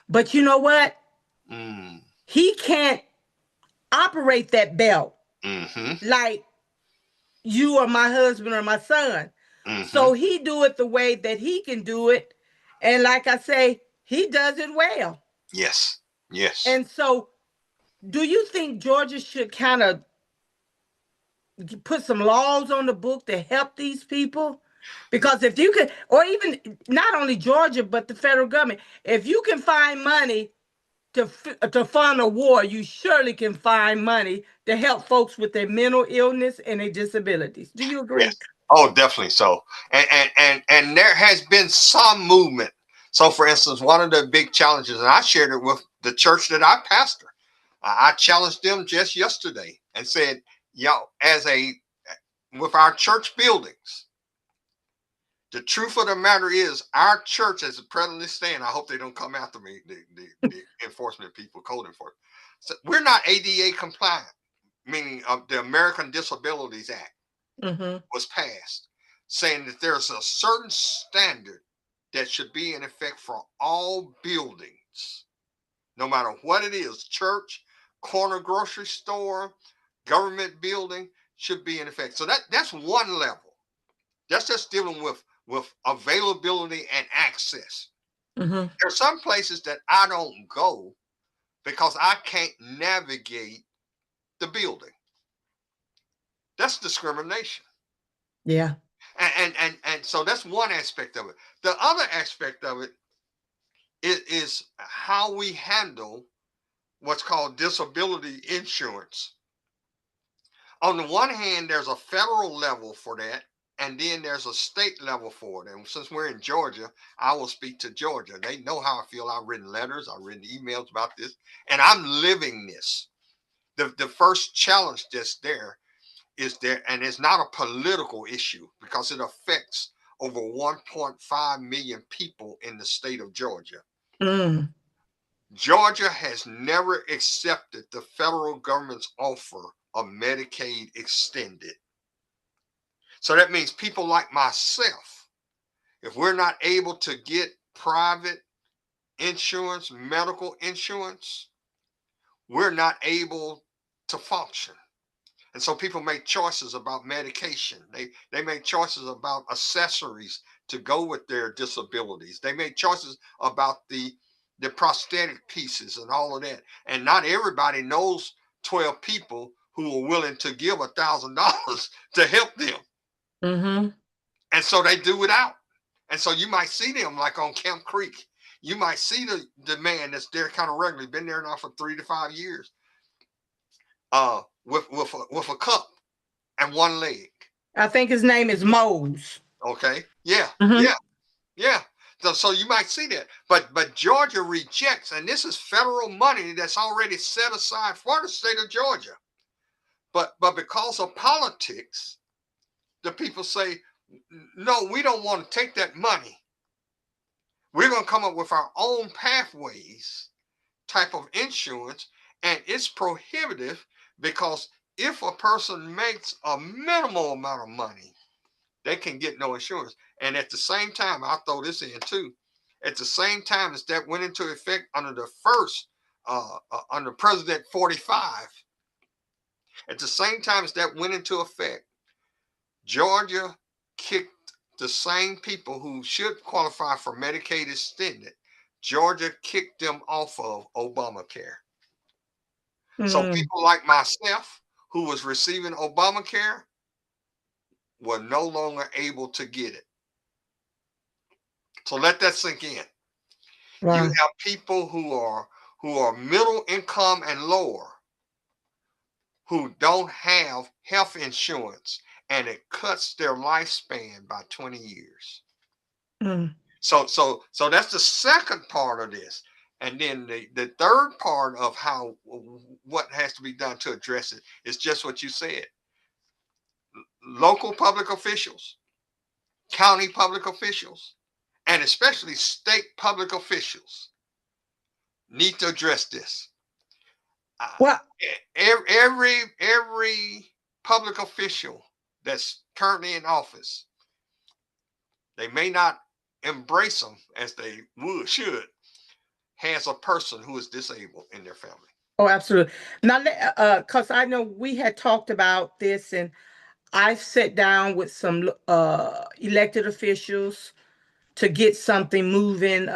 But you know what? He can't operate that belt like you or my husband or my son. So he do it the way that he can do it. And like I say, he does it well. Yes. Yes. And so do you think Georgia should kind of put some laws on the book to help these people? Because if you could, or even not only Georgia, but the federal government, if you can find money to fund a war, you surely can find money to help folks with their mental illness and their disabilities. Do you agree? Yes. Oh, definitely so. And there has been some movement. So, for instance, one of the big challenges, and I shared it with the church that I pastor. I challenged them just yesterday and said, y'all, with our church buildings, the truth of the matter is, our church, as it presently stands, I hope they don't come after me, the enforcement people, code enforcement. So we're not ADA compliant, meaning the American Disabilities Act was passed, saying that there's a certain standard that should be in effect for all buildings, no matter what it is, church, corner grocery store, government building, should be in effect. So that's one level. That's just dealing with availability and access. There are some places that I don't go because I can't navigate the building. That's discrimination. Yeah. And so that's one aspect of it. The other aspect of it is how we handle what's called disability insurance. On the one hand, there's a federal level for that, and then there's a state level for it. And since we're in Georgia, I will speak to Georgia. They know how I feel. I've written letters, I've written emails about this, and I'm living this. The first challenge that's there is there, and it's not a political issue because it affects over 1.5 million people in the state of Georgia. Georgia has never accepted the federal government's offer of Medicaid extended. So that means people like myself, if we're not able to get private insurance, medical insurance, we're not able to function. And so people make choices about medication. They make choices about accessories to go with their disabilities. They make choices about the prosthetic pieces and all of that. And not everybody knows 12 people who are willing to give $1,000 to help them. And so they do without. And so you might see them like on Camp Creek. You might see the man that's there kind of regularly, been there now for 3 to 5 years, with a cup and one leg. I think his name is Mose. Okay. Yeah. Yeah. Yeah. So you might see that. But Georgia rejects, and this is federal money that's already set aside for the state of Georgia. But because of politics, the people say, no, we don't want to take that money. We're going to come up with our own pathways type of insurance, and it's prohibitive because if a person makes a minimal amount of money, they can get no insurance. And at the same time, I'll throw this in too. At the same time as that went into effect under the first, under President 45, at the same time as that went into effect, Georgia kicked the same people who should qualify for Medicaid extended. Georgia kicked them off of Obamacare. So people like myself who was receiving Obamacare were no longer able to get it. So let that sink in. Wow. You have people who are who are middle income and lower, who don't have health insurance, and it cuts their lifespan by 20 years. Mm. So that's the second part of this. And then the third part of how what has to be done to address it is just what you said. Local public officials, county public officials, and especially state public officials need to address this. Well, Every public official that's currently in office, they may not embrace them as they should, has a person who is disabled in their family. oh, absolutely. Now, because I know we had talked about this, and I sat down with some elected officials to get something moving,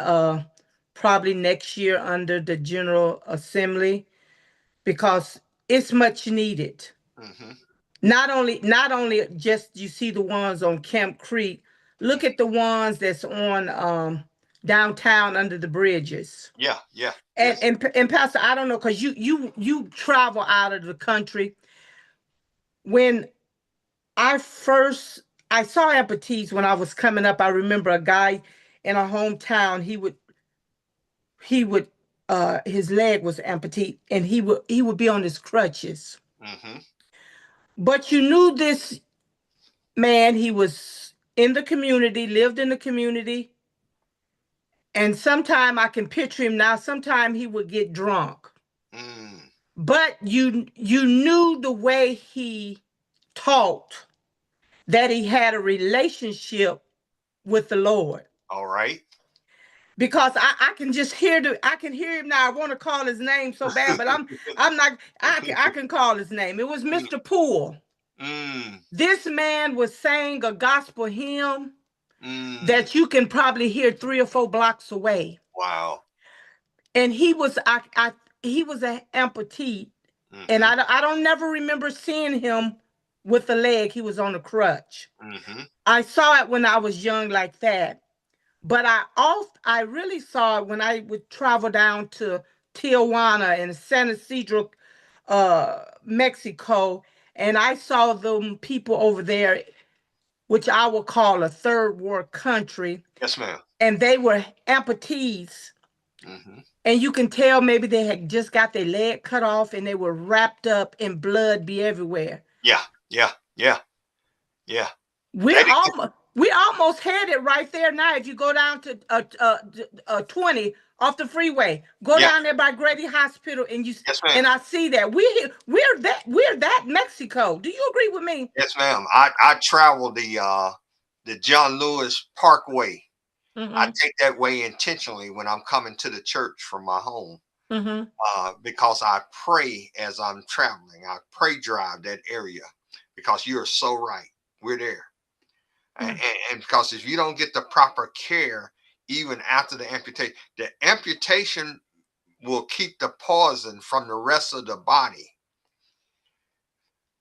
probably next year under the General Assembly, because it's much needed. Mm-hmm. Not only just you see the ones on Camp Creek, look at the ones that's on downtown under the bridges. Yeah, yeah, And yes. and Pastor, I don't know, because you travel out of the country. When I first I saw amputees when I was coming up, I remember a guy in our hometown. He would his leg was amputee, and he would be on his crutches. Mm-hmm. But you knew this man, he was in the community, lived in the community, and sometime I can picture him now. Sometime he would get drunk, Mm. but you knew the way he talked that he had a relationship with the Lord. All right. Because I can just I can hear him now. I want to call his name so bad, but I'm not. I can call his name. It was Mr. Poole. Mm. This man was saying a gospel hymn Mm. that you can probably hear 3 or 4 blocks away. Wow. And he was an amputee, and Mm-hmm. I don't never remember seeing him with a leg. He was on a crutch. Mm-hmm. I saw it when I was young like that, but I really saw it when I would travel down to Tijuana and San Isidro, Mexico, and I saw them people over there, which I would call a third world country, Yes, ma'am. and they were amputees. Mm-hmm. And you can tell maybe they had just got their leg cut off and they were wrapped up in blood be everywhere. Yeah, yeah, yeah, yeah. We're They didn't get, we almost had it right there now. If you go down to 20 off the freeway, go yeah, down there by Grady Hospital, and yes, ma'am. I see that we're that Mexico. Do you agree with me? Yes, ma'am. I travel the John Lewis Parkway. I Mm-hmm. take that way intentionally when I'm coming to the church from my home, Mm-hmm. because I pray as I'm traveling. I pray drive that area because you are so right. We're there. And, Mm-hmm. and because if you don't get the proper care, even after the amputation will keep the poison from the rest of the body.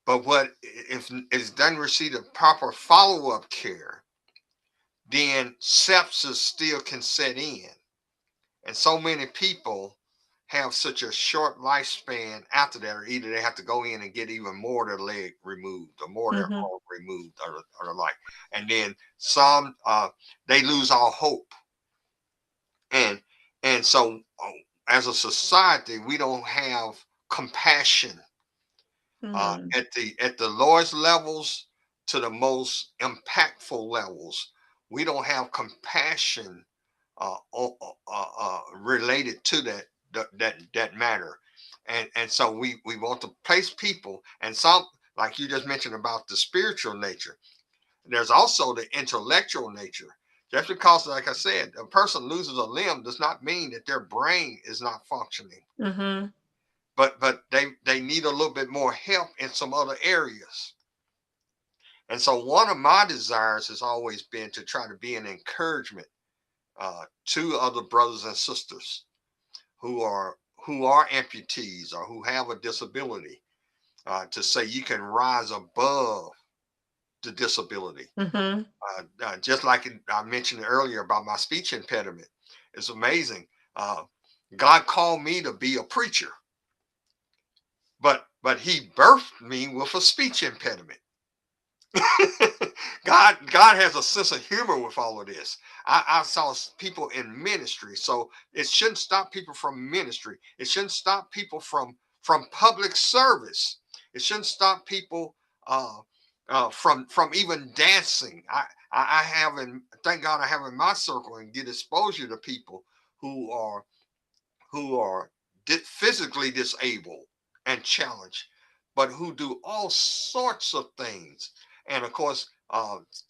But what if it's done receive the proper follow-up care, then sepsis still can set in. And so many people have such a short lifespan after that, or either they have to go in and get even more of their leg removed, or more of their Mm-hmm. arm removed, or the like. And then some, they lose all hope. And so, as a society, we don't have compassion, Mm-hmm. at the lowest levels to the most impactful levels. We don't have compassion, related to that matter, and so we want to place people, and some, like you just mentioned about the spiritual nature. There's also the intellectual nature. Just because, like I said, a person loses a limb does not mean that their brain is not functioning, Mm-hmm. but they need a little bit more help in some other areas. And so one of my desires has always been to try to be an encouragement, to other brothers and sisters who are amputees or who have a disability, to say you can rise above the disability. Mm-hmm. Just like I mentioned earlier about my speech impediment, it's amazing. Uh, God called me to be a preacher, but he birthed me with a speech impediment. God has a sense of humor with all of this. I saw people in ministry, so it shouldn't stop people from ministry. It shouldn't stop people from public service. It shouldn't stop people from even dancing. I have, and thank God I have in my circle and get exposure to people who are physically disabled and challenged, but who do all sorts of things. And of course,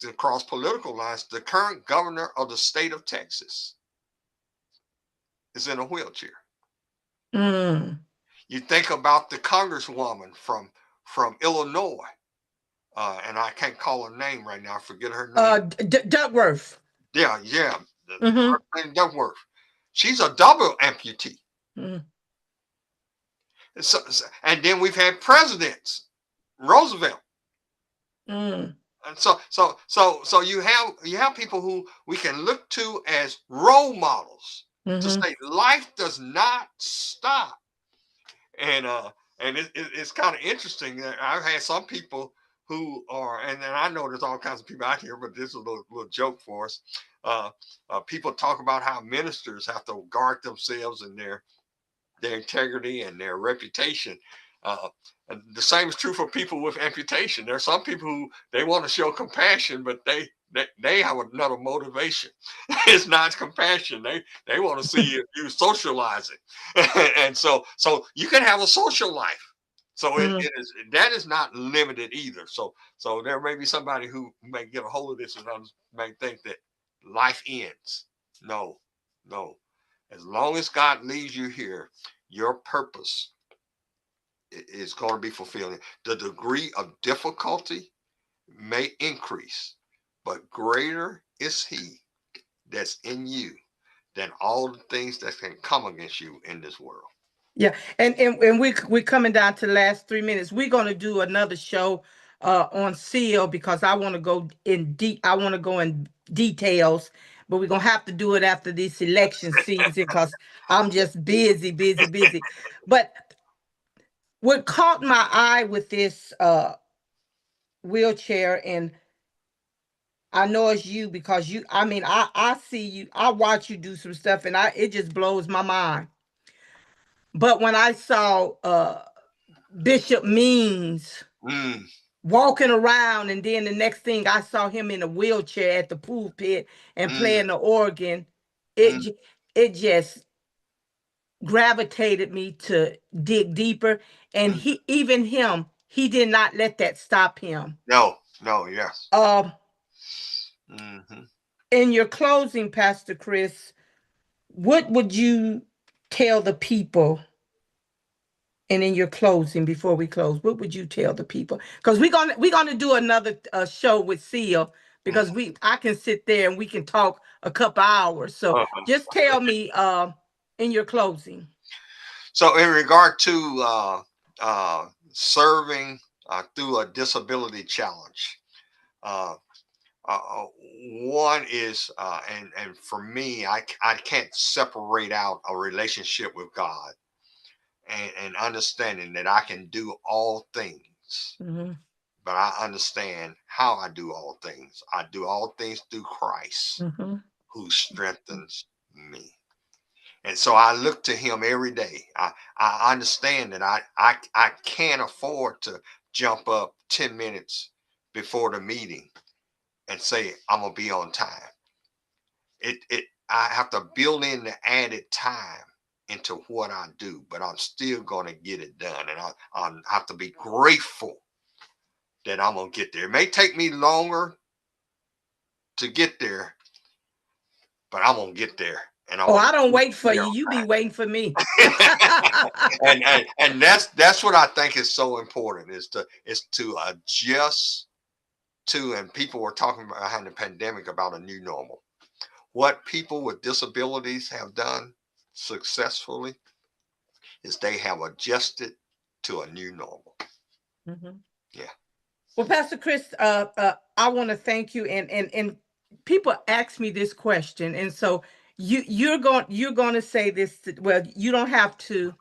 across political lines, the current governor of the state of Texas is in a wheelchair. Mm. You think about the congresswoman from Illinois, and I can't call her name right now. I forget her name. Duckworth. Yeah, Mm-hmm. Duckworth. She's a double amputee. Mm. And then we've had presidents, Roosevelt. Mm. And so you have people who we can look to as role models to Mm-hmm. say life does not stop. And it's kind of interesting that I've had some people who are, and I know there's all kinds of people out here, but this is a little joke for us. People talk about how ministers have to guard themselves and their integrity and their reputation. Uh, and the same is true for people with amputation. There are some people who they want to show compassion, but they have another motivation. It's not compassion. They want to see you socializing, and so you can have a social life. So Mm. that is not limited either. So there may be somebody who may get a hold of this and may think that life ends. No, no. As long as God leaves you here, your purpose is going to be fulfilled. The degree of difficulty may increase, but greater is He that's in you than all the things that can come against you in this world. Yeah, and we're coming down to the last 3 minutes. We're gonna do another show on seal because I want to go in deep. I want to go in details, but we're gonna have to do it after this election season because I'm just busy, busy, busy. But what caught my eye with this wheelchair, and I know it's you because you. I mean, I see you. I watch you do some stuff, and it just blows my mind. But when I saw Bishop Means Mm, walking around, and then the next thing I saw him in a wheelchair at the pulpit and mm, playing the organ. mm, It just gravitated me to dig deeper. And mm. he did not let that stop him. No, no, yes. Uh, Hmm. in your closing, Pastor Chris, what would you tell the people? And in your closing, before we close, what would you tell the people? Because we're gonna do another show with Seal because Hmm. I can sit there and we can talk a couple hours. So just tell me in your closing. So, in regard to serving through a disability challenge, uh, uh, one is, and for me, I can't separate out a relationship with God and understanding that I can do all things, Mm-hmm. but I understand how I do all things. I do all things through Christ Mm-hmm. who strengthens me. And so I look to him every day. I understand that I can't afford to jump up 10 minutes before the meeting and say I'm gonna be on time. It I have to build in the added time into what I do, but I'm still gonna get it done. And I have to be grateful that I'm gonna get there. It may take me longer to get there, but I'm gonna get there and I'm Oh, gonna I don't get wait for there you. You be waiting for me. and that's what I think is so important is to adjust to, and people were talking behind the pandemic about a new normal. What people with disabilities have done successfully is they have adjusted to a new normal. Mhm. Yeah. Well, Pastor Chris, I want to thank you. And people ask me this question, and so you're going to say this. Well, you don't have to.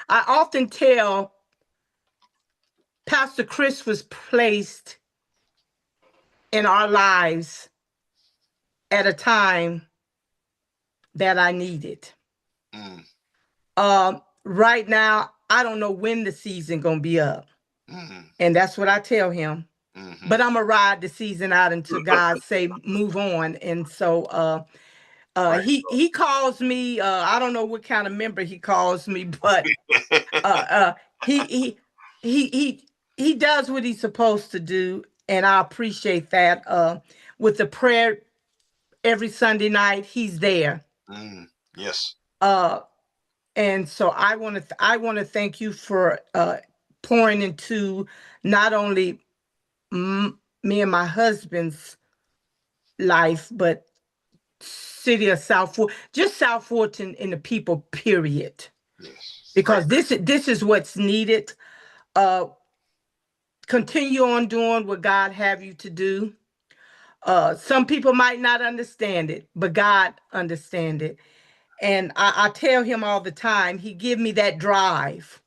I often tell Pastor Chris was placed in our lives at a time that I needed. Mm. Right now, I don't know when the season gonna be up, and that's what I tell him. Mm-hmm. But I'm gonna ride the season out until God say move on. And so Right. he calls me. I don't know what kind of member he calls me, but he he he he he does what he's supposed to do, and I appreciate that. With the prayer every Sunday night, he's there. Yes. And so I want to thank you for pouring into not only me and my husband's life, but city of just South Fulton and the people, period. Yes. Because Right. this is what's needed. Continue on doing what God have you to do. Some people might not understand it, but God understand it. And I tell him all the time, he give me that drive.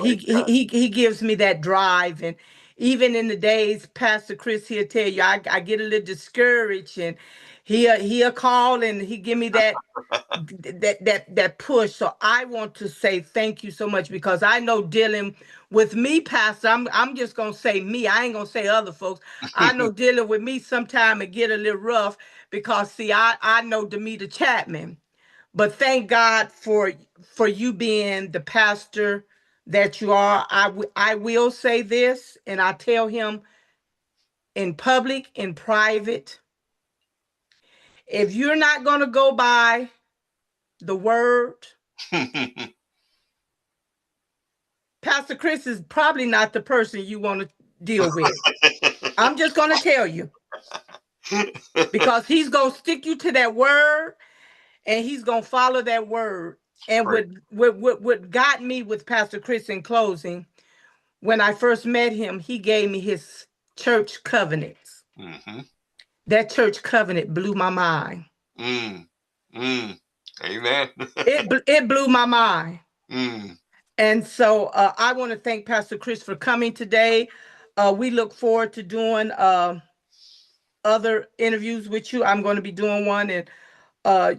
He gives me that drive. And even in the days, Pastor Chris, he'll tell you, I get a little discouraged, and he'll call and he give me that push. So I want to say thank you so much, because I know dealing with me, Pastor, I'm just gonna say me. I ain't gonna say other folks. I know dealing with me sometime it get a little rough, because see, I know Damita Chatman. But thank God for you being the pastor that you are. I will say this, and I tell him in public, in private, if you're not going to go by the word, Pastor Chris is probably not the person you want to deal with. I'm just going to tell you, because he's going to stick you to that word, and he's going to follow that word. And Right. what got me with Pastor Chris in closing, when I first met him, he gave me his church covenants. That church covenant blew my mind. Amen. It blew my mind. And so I want to thank Pastor Chris for coming today. We look forward to doing other interviews with you. I'm going to be doing one, and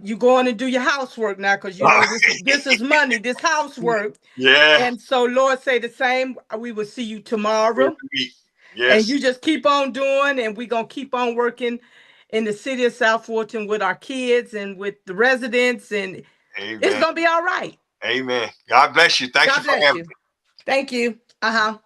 you go on and do your housework now, because you know this is money, this housework. Yeah. And so Lord say the same. We will see you tomorrow. And Yes. you just keep on doing, and we're going to keep on working in the city of South Fulton with our kids and with the residents, and Amen. it's going to be all right. Amen. God bless you. Thank you God for bless having you. me. Thank you. Uh-huh.